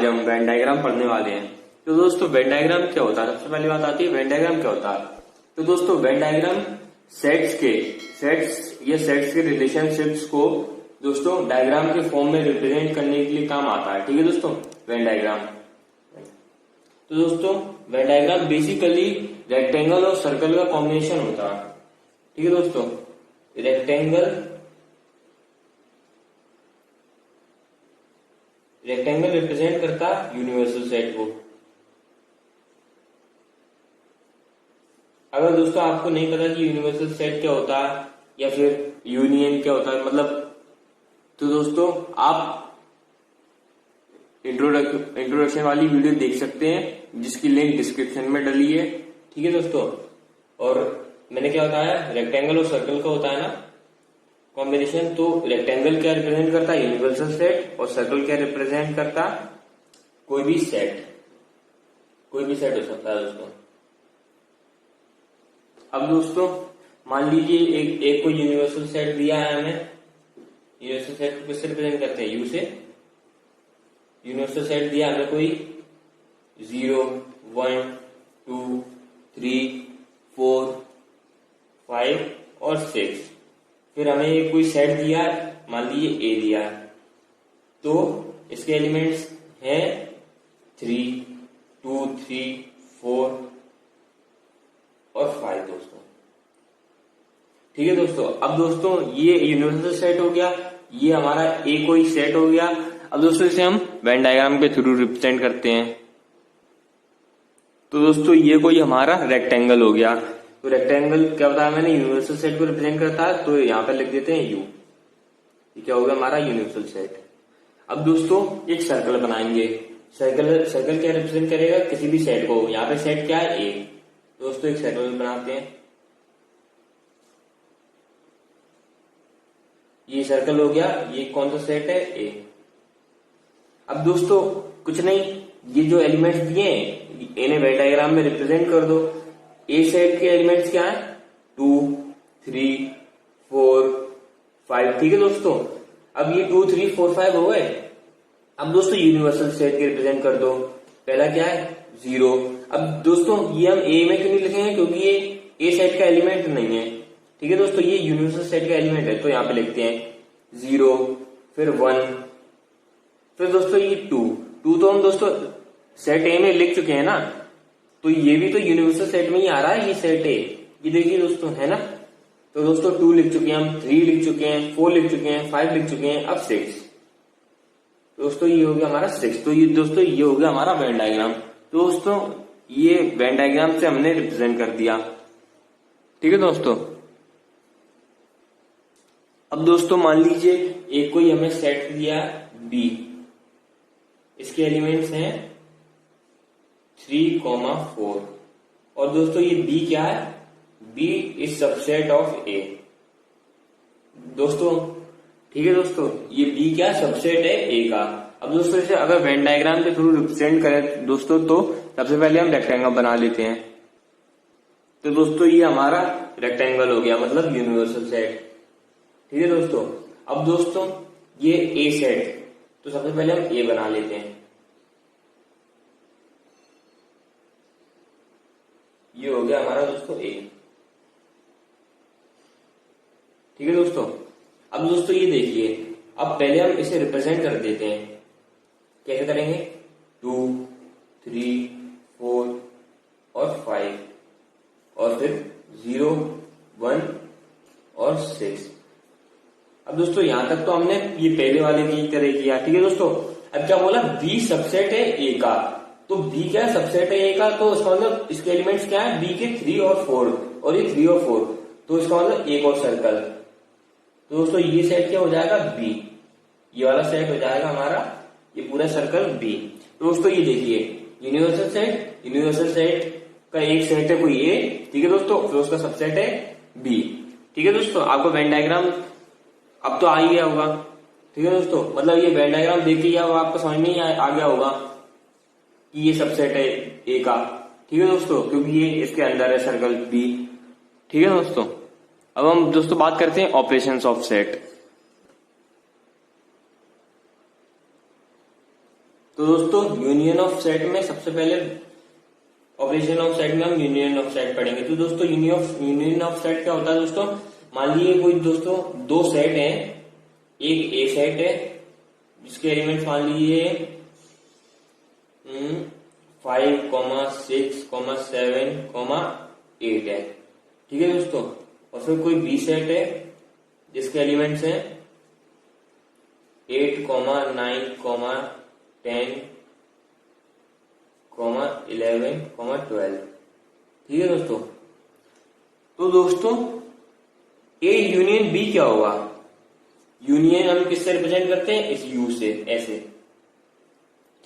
आज हम Venn diagram पढ़ने वाले हैं। तो दोस्तों वेन डायग्राम क्या होता है, सबसे पहली बात आती है वेन डायग्राम क्या होता है। तो दोस्तों वेन डायग्राम सेट्स के रिलेशनशिप्स को दोस्तों डायग्राम के फॉर्म में रिप्रेजेंट करने के लिए काम आता है। ठीक है दोस्तों, वेन डायग्राम। तो दोस्तों वेन डायग्राम बेसिकली रेक्टेंगल और सर्कल का कॉम्बिनेशन होता है। ठीक है दोस्तों, रेक्टेंगल रिप्रेजेंट करता है यूनिवर्सल सेट को। अगर दोस्तों आपको नहीं पता कि यूनिवर्सल सेट क्या होता है या फिर यूनियन क्या होता है, मतलब, तो दोस्तों आप इंट्रोडक्शन वाली वीडियो देख सकते हैं जिसकी लिंक डिस्क्रिप्शन में डली है। ठीक है दोस्तों, और मैंने क्या बताया, रेक्टेंगल और सर्कल का होता है ना कॉम्बिनेशन। तो रेक्टेंगल क्या रिप्रेजेंट करता है, यूनिवर्सल सेट, और सर्कल क्या रिप्रेजेंट करता है, कोई भी सेट हो सकता है दोस्तों। अब दोस्तों मान लीजिए एक कोई यूनिवर्सल सेट दिया है हमें। यूनिवर्सल सेट को किससे रिप्रेजेंट करते हैं, यू से। यूनिवर्सल सेट दिया हमें कोई 0, 1, 2, 3, 4, 5 और 6। फिर हमें कोई सेट दिया, मान लीजिए A दिया है, तो इसके एलिमेंट्स हैं 3, 2, 3, 4 और 5 दोस्तों। ठीक है दोस्तों, अब दोस्तों ये यूनिवर्सल सेट हो गया, ये हमारा A कोई सेट हो गया। अब दोस्तों इसे हम वेन डायग्राम के थ्रू रिप्रेजेंट करते हैं। तो दोस्तों ये कोई हमारा रेक्टेंगल हो गया। तो रेक्टेंगल क्या बताया मैंने, यूनिवर्सल सेट को रिप्रेजेंट करता है, तो यहाँ पे लिख देते हैं U। ये क्या हो गया हमारा यूनिवर्सल सेट। अब दोस्तों एक सर्कल बनाएंगे। सर्कल क्या रिप्रेजेंट करेगा, किसी भी सेट को। यहाँ पे सेट क्या है, A। दोस्तों एक सर्कल बनाते हैं, ये सर्कल हो गया। ये कौन सा सेट है, A। अब दोस्तों कुछ नहीं, ये जो एलिमेंट्स दिए हैं इन्हें वेन डायग्राम में रिप्रेजेंट कर दो। ए सेट के एलिमेंट्स क्या है, 2, 3, 4, 5। ठीक है दोस्तों, अब ये 2, 3, 4, 5 हो गए। अब दोस्तों यूनिवर्सल सेट के रिप्रेजेंट कर दो। पहला क्या है, 0। अब दोस्तों ये हम ए में क्यों नहीं लिखेंगे, क्योंकि ये ए सेट का एलिमेंट नहीं है। ठीक है दोस्तों, ये यूनिवर्सल सेट का एलिमेंट है, तो यहाँ पे लिखते हैं 0, फिर 1, फिर दोस्तों ये 2 तो हम दोस्तों सेट ए में लिख चुके हैं ना, तो ये भी तो यूनिवर्सल सेट में ही आ रहा है, ये सेट ए। ये देखिए दोस्तों, है ना। तो दोस्तों 2 लिख चुके हैं हम, 3 लिख चुके हैं, 4 लिख चुके हैं, 5 लिख चुके हैं, अब 6। दोस्तों ये हो गया हमारा 6। तो ये दोस्तों ये हो गया हमारा वेन डायग्राम। दोस्तों ये वेन डायग्राम से हमने रिप्रेजेंट कर दिया। ठीक है दोस्तों, अब दोस्तों मान लीजिए एक कोई हमें सेट दिया B। इसके एलिमेंट्स हैं 3, 4। और दोस्तों ये B क्या है, B is subset of A। दोस्तों ठीक है दोस्तों, ये B क्या सबसेट है A का। अब दोस्तों इसे अगर वेन डायग्राम के थ्रू रिप्रेजेंट करें दोस्तों, तो सबसे पहले हम रेक्टेंगल बना लेते हैं। तो दोस्तों ये हमारा रेक्टेंगल हो गया, मतलब यूनिवर्सल सेट। ठीक है दोस्तों, अब दोस्तों ये A सेट, तो सबसे पहले हम A बना लेते हैं। ये हो गया हमारा दोस्तों A। ठीक है दोस्तों, अब दोस्तों ये देखिए, अब पहले हम इसे रिप्रेजेंट कर देते हैं। कैसे करेंगे, 2, 3, 4 और 5, और फिर 0, 1 और 6। अब दोस्तों यहां तक तो हमने ये पहले वाले की तरह किया। ठीक है दोस्तों, अब क्या बोला, B सबसेट है A का। तो B क्या है, सबसेट है A का, तो इसका मतलब इसके एलिमेंट्स क्या है, B के 3 और 4, और ये 3 और 4, तो इसका मतलब एक और सर्कल। तो दोस्तों ये सेट क्या हो जाएगा, B। ये वाला सेट हो जाएगा हमारा ये पूरा सर्कल B। तो दोस्तों ये देखिए, यूनिवर्सल सेट का एक सेट है कोई A। ठीक है दोस्तों, फिर उसका सबसेट है B। ठीक है दोस्तों, आपको वेन डायग्राम अब तो आ ही गया होगा। ठीक है दोस्तों, मतलब ये वेन डायग्राम देख के आपको समझ में ही आ गया होगा कि ये सबसेट है A का। ठीक है दोस्तों, क्योंकि ये इसके अंदर है सर्कल B। ठीक है दोस्तों, अब हम दोस्तों बात करते हैं ऑपरेशंस ऑफ सेट। तो दोस्तों यूनियन ऑफ सेट में सबसे पहले ऑपरेशन ऑफ सेट में हम यूनियन ऑफ सेट पढ़ेंगे। तो दोस्तों यूनियन ऑफ सेट क्या होता है दोस्तों, मान लीजिए कोई दोस्तों दो सेट है, एक ए सेट है जिसके एलिमेंट्स मान लीजिए 5, 6, 7, 8 है, ठीक है दोस्तों। और फिर कोई बी सेट है जिसके एलिमेंट्स हैं 8, 9, 10, 11, 12, ठीक है दोस्तों। तो दोस्तों ए यूनियन बी क्या होगा, यूनियन हम किससे रिप्रेजेंट करते हैं, इस यू से, ऐसे,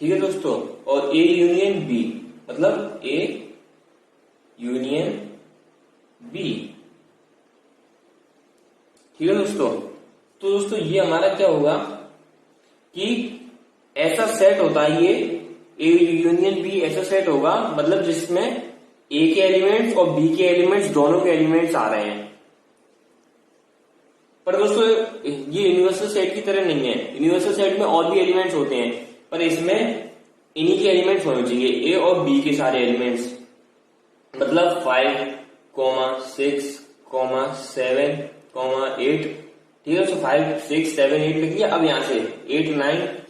ठीक है दोस्तों। और ए यूनियन बी मतलब ए यूनियन बी, ठीक है दोस्तों। तो दोस्तों ये हमारा क्या होगा कि ऐसा सेट होता है, ये ए यूनियन बी ऐसा सेट होगा मतलब जिसमें ए के एलिमेंट्स और बी के एलिमेंट्स दोनों के एलिमेंट्स आ रहे हैं। पर दोस्तों ये यूनिवर्सल सेट की तरह नहीं है, यूनिवर्सल सेट में और भी एलिमेंट्स होते हैं, पर इसमें इन्हीं के एलिमेंट्स होने चाहिए, ए और बी के सारे एलिमेंट्स, मतलब 5, 6, 7, 8, ठीक है। तो 5, 6, 7, 8 लिख लिया। अब यहाँ से 8, 9,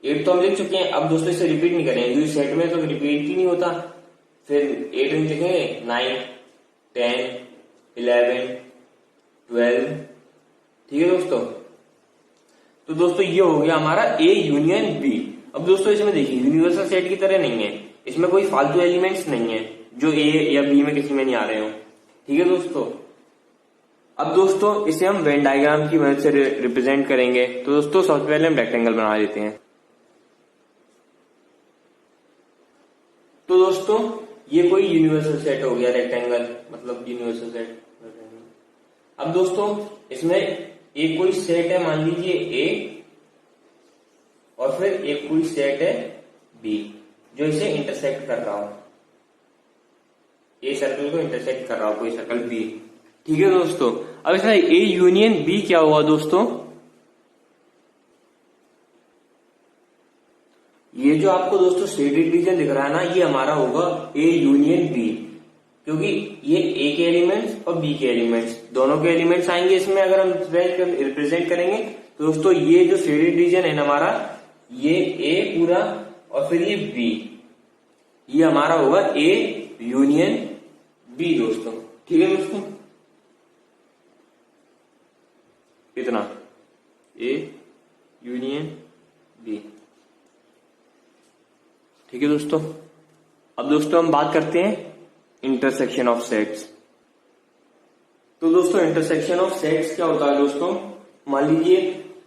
8 तो हम लिख चुके हैं, अब दोस्तों इसे रिपीट नहीं करेंगे क्योंकि सेट में तो रिपीट ही नहीं होता। फिर 8 नहीं लिखेंगे, 9, 10, 11, 12, ठीक है दोस्तों। तो दोस्तों ये हो गया हमारा ए यूनियन बी। अब दोस्तों इसमें देखिए यूनिवर्सल सेट की तरह नहीं है, इसमें कोई फालतू एलिमेंट्स नहीं है जो ए या बी में किसी में नहीं आ रहे हो, ठीक है दोस्तों। अब दोस्तों इसे हम वेन डायग्राम की मदद से रिप्रेजेंट करेंगे। तो दोस्तों सबसे पहले हम रेक्टेंगल बना लेते हैं। तो दोस्तों ये कोई यूनिवर्सल सेट हो गया, रेक्टेंगल मतलब यूनिवर्सल सेट। अब दोस्तों इसमें एक कोई सेट है, मान लीजिए ए, और फिर एक कोई सेट है बी जो इसे इंटरसेक्ट कर रहा हो, ए सर्कल को इंटरसेक्ट कर रहा हो कोई सर्कल बी, ठीक है दोस्तों। अब इसमें ए यूनियन बी क्या हुआ दोस्तों, ये जो आपको दोस्तों शेडेड रीजन दिख रहा है ना, ये हमारा होगा ए यूनियन बी, क्योंकि ये ए के एलिमेंट्स और बी के एलिमेंट्स दोनों के एलिमेंट्स आएंगे इसमें अगर हम रिप्रेजेंट करेंगे। तो दोस्तों ये जो शेडेड रीजन है ना हमारा, ये ए पूरा और फिर ये बी, ये हमारा होगा ए यूनियन बी दोस्तों, ठीक है दोस्तों। इतना ए यूनियन बी, ठीक है दोस्तों। अब दोस्तों हम बात करते हैं इंटरसेक्शन ऑफ सेट्स। तो दोस्तों इंटरसेक्शन ऑफ सेट्स क्या होता है दोस्तों, मान लीजिए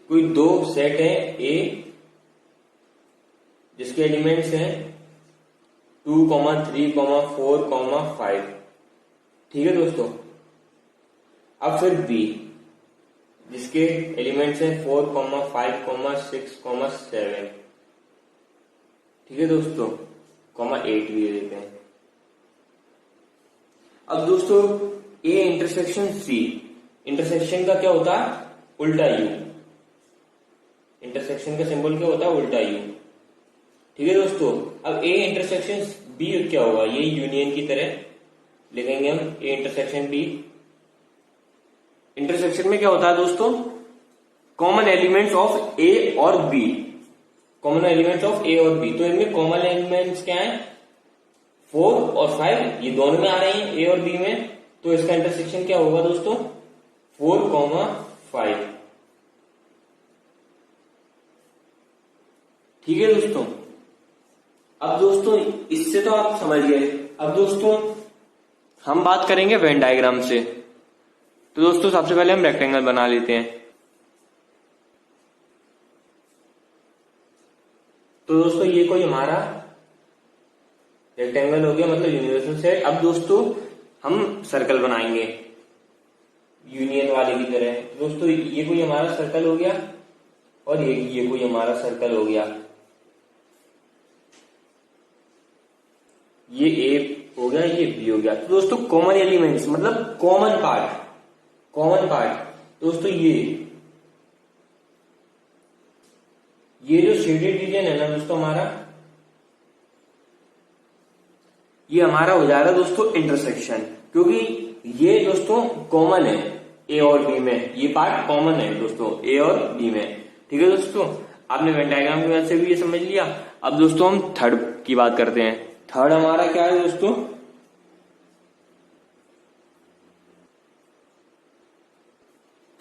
कोई दो सेट है ए जिसके एलिमेंट्स हैं 2, 3, 4, 5, ठीक है दोस्तों। अब फिर बी जिसके एलिमेंट्स हैं 4, 5, 6, 7, ठीक है दोस्तों, 8 भी देते हैं। अब दोस्तों ए इंटरसेक्शन सी, इंटरसेक्शन का क्या होता है, उल्टा यू, इंटरसेक्शन का सिंबल क्या होता है, उल्टा यू, ठीक है दोस्तों। अब ए इंटरसेक्शन बी क्या होगा, ये यूनियन की तरह लिखेंगे हम, ए इंटरसेक्शन बी। इंटरसेक्शन में क्या होता है दोस्तों, कॉमन एलिमेंट्स ऑफ ए और बी, कॉमन एलिमेंट्स ऑफ ए और बी। तो इनमें कॉमन एलिमेंट्स क्या है, 4 और 5, ये दोनों में आ रहे हैं ए और बी में, तो इसका इंटरसेक्शन क्या होगा दोस्तों, 4, 5, ठीक है दोस्तों। अब दोस्तों इससे तो आप समझ गए। अब दोस्तों हम बात करेंगे वेन डायग्राम से। तो दोस्तों सबसे पहले हम रेक्टेंगल बना लेते हैं। तो दोस्तों ये कोई हमारा रेक्टेंगल हो गया, मतलब यूनिवर्सल सेट। अब दोस्तों हम सर्कल बनाएंगे यूनियन वाले की तरह। दोस्तों ये कोई हमारा सर्कल हो गया और ये कोई हमारा सर्कल हो गया, ये ए हो गया, ये बी हो गया। तो दोस्तों कॉमन एलिमेंट्स मतलब कॉमन पार्ट दोस्तों ये जो शेडेड रीजन है ना दोस्तों हमारा, ये हमारा हो जाएगा दोस्तों इंटरसेक्शन, क्योंकि ये दोस्तों कॉमन है ए और बी में, ये पार्ट कॉमन है दोस्तों ए और बी में। ठीक है दोस्तों, आपने वेन डायग्राम की मदद से भी ये समझ लिया। अब दोस्तों हम थर्ड की बात करते हैं। थर्ड हमारा क्या है दोस्तों,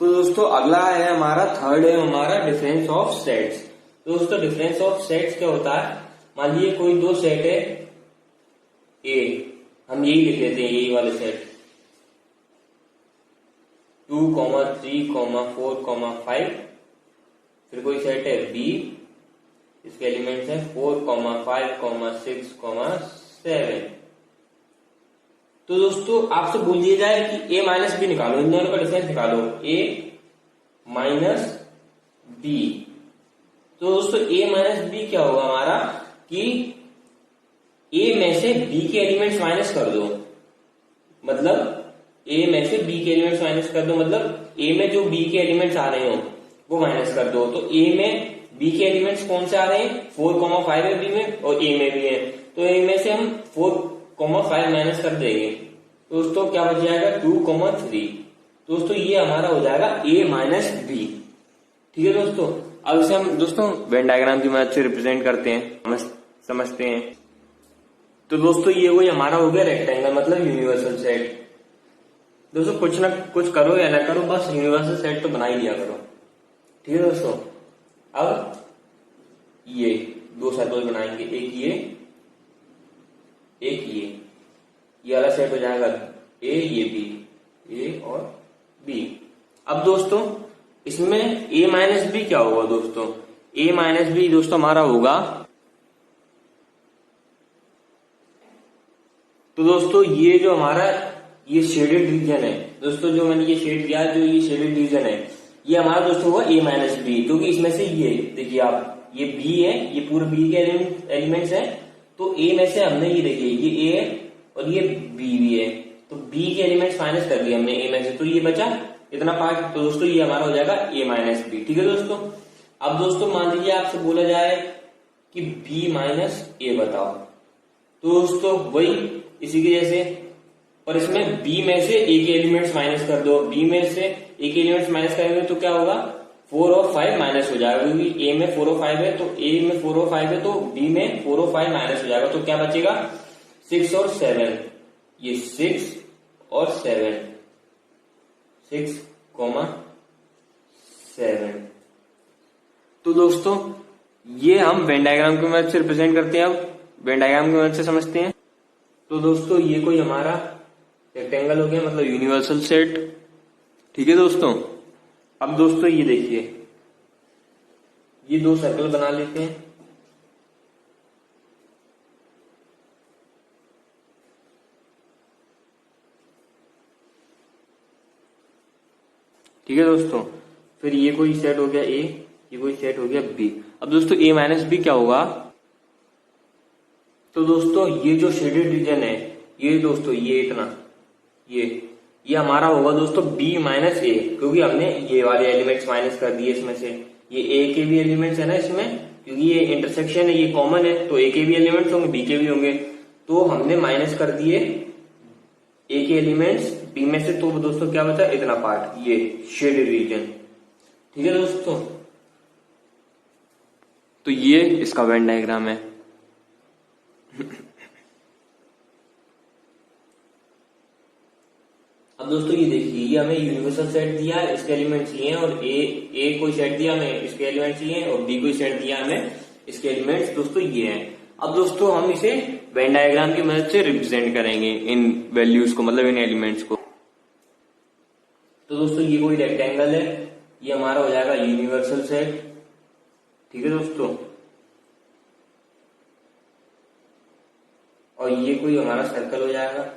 तो दोस्तों अगला है हमारा थर्ड है हमारा डिफरेंस ऑफ सेट्स। तो दोस्तों डिफरेंस ऑफ सेट्स क्या होता है, मान लीजिए कोई दो सेट है ए, हम यही लिख लेते हैं यही वाले सेट 2, 3, 4, 5। फिर कोई सेट है बी, इसके एलिमेंट्स है 4, 5, 6, 7। तो दोस्तों आपसे बोल दिया जाए कि ए माइनस बी निकालो, इन दोनों का डिफरेंस निकालो, ए माइनस बी। तो दोस्तों ए माइनस बी क्या होगा हमारा कि ए में से बी के एलिमेंट्स माइनस कर दो, मतलब ए में से बी के एलिमेंट्स माइनस कर दो, मतलब ए में जो बी के एलिमेंट्स आ रहे हो वो माइनस कर दो। तो ए में बी के एलिमेंट्स कौन से आ रहे हैं, 4, 5 है बी में और ए में भी है, तो ए में से हम 4, 5 माइनस कर देंगे। दोस्तों क्या बच जाएगा 2, 3। दोस्तों ये हमारा हो जाएगा ए माइनस बी। ठीक है दोस्तों, अब इसे हम दोस्तों वेन डायग्राम की मदद से रिप्रेजेंट करते हैं, समझते हैं। तो दोस्तों ये वही हमारा हो गया रेक्टेंगल, मतलब यूनिवर्सल सेट। दोस्तों कुछ ना कुछ करो या ना करो, बस यूनिवर्सल सेट तो बना ही लिया करो। ठीक है दोस्तों, अब ये दो सर्कल बनाएंगे, एक ये वाला सेट हो जाएगा ए, ये बी, ए और बी। अब दोस्तों इसमें ए माइनस बी क्या होगा दोस्तों, ए माइनस बी दोस्तों हमारा होगा, तो दोस्तों ये जो हमारा ये शेडेड रीजन है दोस्तों, जो मैंने ये शेड दिया, जो ये शेडेड रीजन है ये हमारा दोस्तों होगा ए माइनस बी, क्योंकि इसमें से ये देखिए आप, ये बी है, ये पूरे बी के एलिमेंट्स है, तो ए में से हमने ये देखिए ये ए है और ये बी भी है, तो बी के एलिमेंट्स माइनस कर दिए हमने ए में से, तो ये बचा इतना पार्ट, तो दोस्तों ये हमारा हो जाएगा ए माइनस बी। ठीक है दोस्तों, अब दोस्तों मान लीजिए आपसे बोला जाए कि बी माइनस ए बताओ, तो दोस्तों वही इसी के जैसे, और इसमें बी में से ए के एलिमेंट्स माइनस कर दो, बी में से ए के एलिमेंट्स माइनस करेंगे तो क्या होगा 4 और 5 माइनस हो जाएगा, क्योंकि ए में 4 और 5 है, तो ए में 4 और 5 है तो बी में 4 और 5 माइनस हो जाएगा, तो क्या बचेगा 6 और 7, ये 6 और 7, 6, 7। तो दोस्तों ये हम वेन डायग्राम की मदद से रिप्रेजेंट करते हैं। अब वेन डायग्राम की मदद से समझते हैं। तो दोस्तों ये कोई हमारा रेक्टेंगल हो गया, मतलब यूनिवर्सल सेट। ठीक है दोस्तों, अब दोस्तों ये देखिए ये दो सर्कल बना लेते हैं। ठीक है दोस्तों, फिर ये कोई सेट हो गया ए, ये कोई सेट हो गया बी। अब दोस्तों ए माइनस बी क्या होगा, तो दोस्तों ये जो शेडेड रीजन है ये दोस्तों ये इतना ये हमारा होगा दोस्तों बी माइनस ए, क्योंकि हमने ये वाले एलिमेंट्स माइनस कर दिए इसमें से, ये ए के भी एलिमेंट्स है ना इसमें, क्योंकि ये इंटरसेक्शन है, ये कॉमन है, तो ए के भी एलिमेंट्स होंगे बी के भी होंगे, तो हमने माइनस कर दिए ए के एलिमेंट्स बी में से, तो दोस्तों क्या बचा इतना पार्ट, ये शेडेड रीजन। ठीक है दोस्तों, तो ये इसका वेन डायग्राम है। अब दोस्तों ये देखिए ये हमें यूनिवर्सल सेट दिया है, इसके एलिमेंट्स ये हैं, और ए कोई सेट दिया हमें, इसके एलिमेंट्स ये हैं, और बी कोई सेट दिया हमें, इसके एलिमेंट्स दोस्तों ये हैं। अब दोस्तों हम इसे वेन डायग्राम की मदद से रिप्रेजेंट करेंगे इन वैल्यूज को, मतलब इन एलिमेंट्स को। तो दोस्तों ये कोई रेक्टेंगल है, ये हमारा हो जाएगा यूनिवर्सल सेट। ठीक है दोस्तों, और ये कोई हमारा सर्कल हो जाएगा,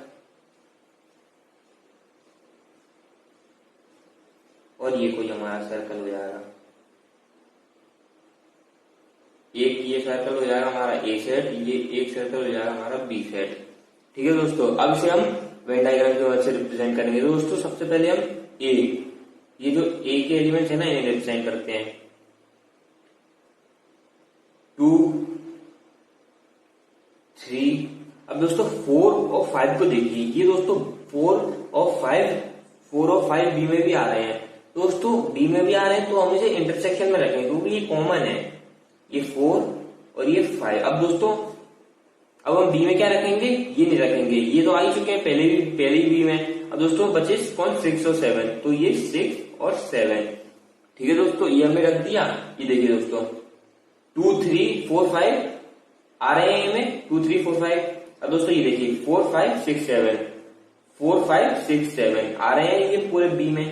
और ये कोई हमारा सर्कल हो जाएगा, एक ये सर्कल हो जाएगा हमारा ए सेट, ये एक सर्कल हो जाएगा हमारा बी सेट। ठीक है दोस्तों, अब इसे हम वेन डायग्राम की मदद से रिप्रेजेंट करेंगे। दोस्तों सबसे पहले हम ए, ये जो ए के एलिमेंट्स है ना इन्हें रिप्रेजेंट करते हैं, 2, 3। अब दोस्तों 4 और 5 को देखिए, ये दोस्तों 4 और 5 बी में भी आ रहे हैं। दोस्तों बी में भी आ रहे हैं तो हम इसे इंटरसेक्शन में रखेंगे क्योंकि ये कॉमन है, ये 4 और ये 5। अब दोस्तों अब हम बी में क्या रखेंगे, ये नहीं रखेंगे, ये तो आ ही चुके हैं पहले ही बी में। अब दोस्तों बचे कौन 6 और 7, तो ये 6 और 7, ठीक है दोस्तों, ये हमने रख दिया। ये देखिए दोस्तों 2 3 4 5 आ रहे हैं इनमें 2 3 4 5। अब दोस्तों ये देखिए 4 5 6 7 4 5 6 7 आ रहे हैं ये पूरे बी में,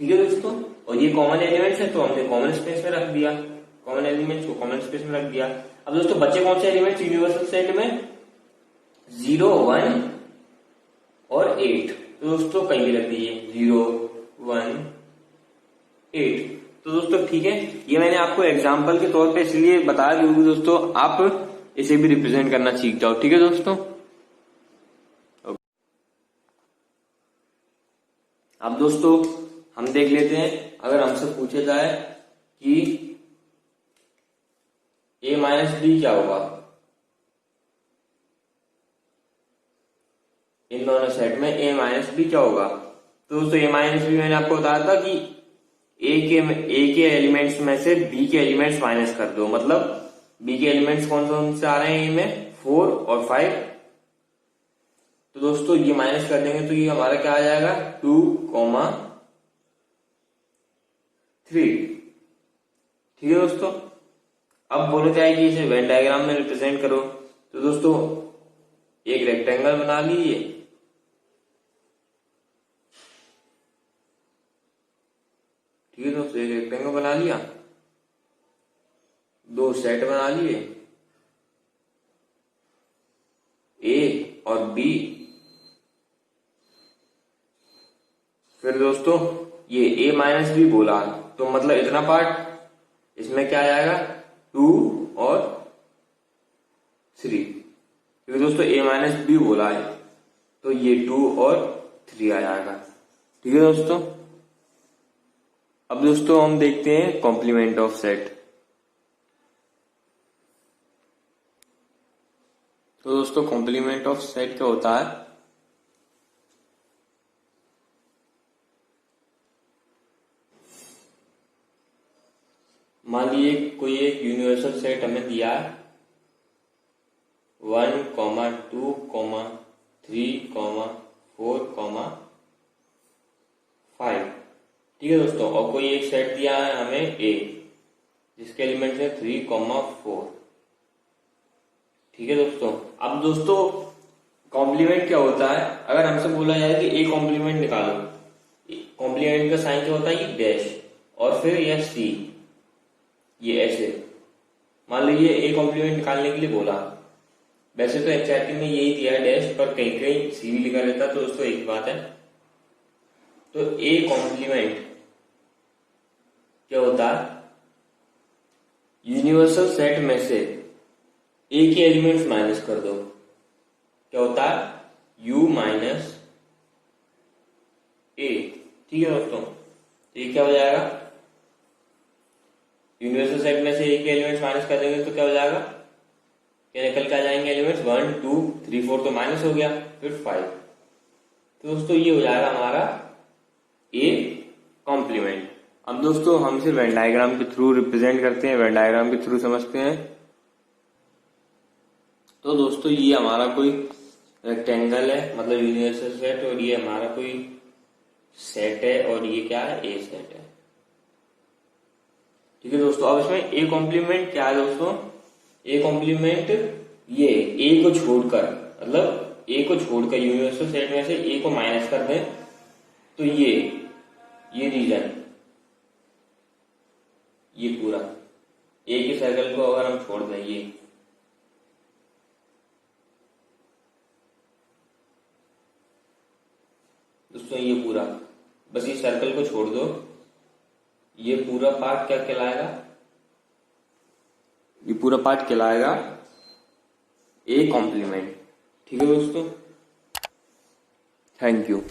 ठीक है दोस्तों। और ये कॉमन एलिमेंट्स है तो हमने कॉमन स्पेस में रख दिया, कॉमन एलिमेंट्स को कॉमन स्पेस में रख दिया। अब दोस्तों बच्चे कौन से एलिमेंट्स यूनिवर्सल सेट में, 0 1 और 8, तो दोस्तों कहीं भी रख दीजिए 0 1 8। तो दोस्तों ठीक है, ये मैंने आपको एग्जाम्पल के तौर पे इसलिए बताया क्योंकि दोस्तों आप इसे भी रिप्रेजेंट करना सीख जाओ, ठीक है दोस्तों। अब दोस्तों हम देख लेते हैं, अगर हमसे पूछा जाए कि a माइनस बी क्या होगा इन दोनों सेट में, a माइनस बी क्या होगा। तो दोस्तों a माइनस बी मैंने आपको बताया था कि ए के एलिमेंट्स में से बी के एलिमेंट्स माइनस कर दो, मतलब बी के एलिमेंट्स कौन से आ रहे हैं इनमें 4 और 5। तो दोस्तों ये माइनस कर देंगे तो ये हमारा क्या आ जाएगा 2, 3, ठीक है दोस्तों। अब बोला जाए कि इसे वेन डायग्राम में रिप्रेजेंट करो, तो दोस्तों एक रेक्टेंगल बना लीजिए, ठीक है दोस्तों, एक रेक्टेंगल बना लिया, 2 सेट बना लिए ए और बी। फिर दोस्तों ये a माइनस बी बोला तो मतलब इतना पार्ट, इसमें क्या आ जाएगा 2 और 3, क्योंकि दोस्तों a माइनस बी बोला है तो ये 2 और 3 आ जाएगा, ठीक है दोस्तों। अब दोस्तों हम देखते हैं कॉम्प्लीमेंट ऑफ सेट। तो दोस्तों कॉम्प्लीमेंट ऑफ सेट क्या होता है, मान लीजिए कोई एक यूनिवर्सल सेट हमें दिया है 1, 2, 3, 4, 5, ठीक है दोस्तों। और कोई एक सेट दिया है हमें ए जिसके एलिमेंट्स है 3, 4, ठीक है दोस्तों। अब दोस्तों कॉम्प्लीमेंट क्या होता है, अगर हमसे बोला जाए कि ए कॉम्प्लीमेंट निकालो, कॉम्प्लीमेंट का साइन क्या होता है, ये डैश और फिर यह सी, ये ऐसे मान लीजिए ए कॉम्प्लीमेंट निकालने के लिए बोला, वैसे तो एनसीईआरटी में यही दिया है डैश, पर कहीं कहीं सी भी लिखा रहता है, तो दोस्तों एक बात है। तो ए कॉम्प्लीमेंट क्या होता है, यूनिवर्सल सेट में से ए के एलिमेंट्स माइनस कर दो, क्या होता है यू माइनस ए, ठीक है दोस्तों। ये क्या हो जाएगा, यूनिवर्सल सेट में से ए के एलिमेंट्स माइनस कर देंगे तो क्या हो जाएगा, क्या निकल के आ जाएंगे एलिमेंट्स 1 2 3 4, तो माइनस हो गया, फिर 5। तो दोस्तों ये हो जाएगा हमारा ए कॉम्प्लीमेंट। अब दोस्तों हम इसे वेन डायग्राम के थ्रू रिप्रेजेंट करते हैं, वेन डायग्राम के थ्रू समझते हैं। तो दोस्तों ये हमारा कोई रेक्टेंगल है, मतलब यूनिवर्सल सेट, और ये हमारा कोई सेट है, और ये क्या है ए सेट है, ठीक है दोस्तों। अब इसमें ए कॉम्प्लीमेंट क्या है दोस्तों, ए कॉम्प्लीमेंट ये ए को छोड़कर, मतलब ए को छोड़कर यूनिवर्सल सेट में से ए को माइनस कर दें तो ये रीजन, ये पूरा ए के सर्कल को अगर हम छोड़ दें, ये दोस्तों ये पूरा, बस इस सर्कल को छोड़ दो, ये पूरा पार्ट क्या कहलाएगा, ये पूरा पार्ट कहलाएगा ए कॉम्प्लीमेंट, ठीक है दोस्तों। Thank you.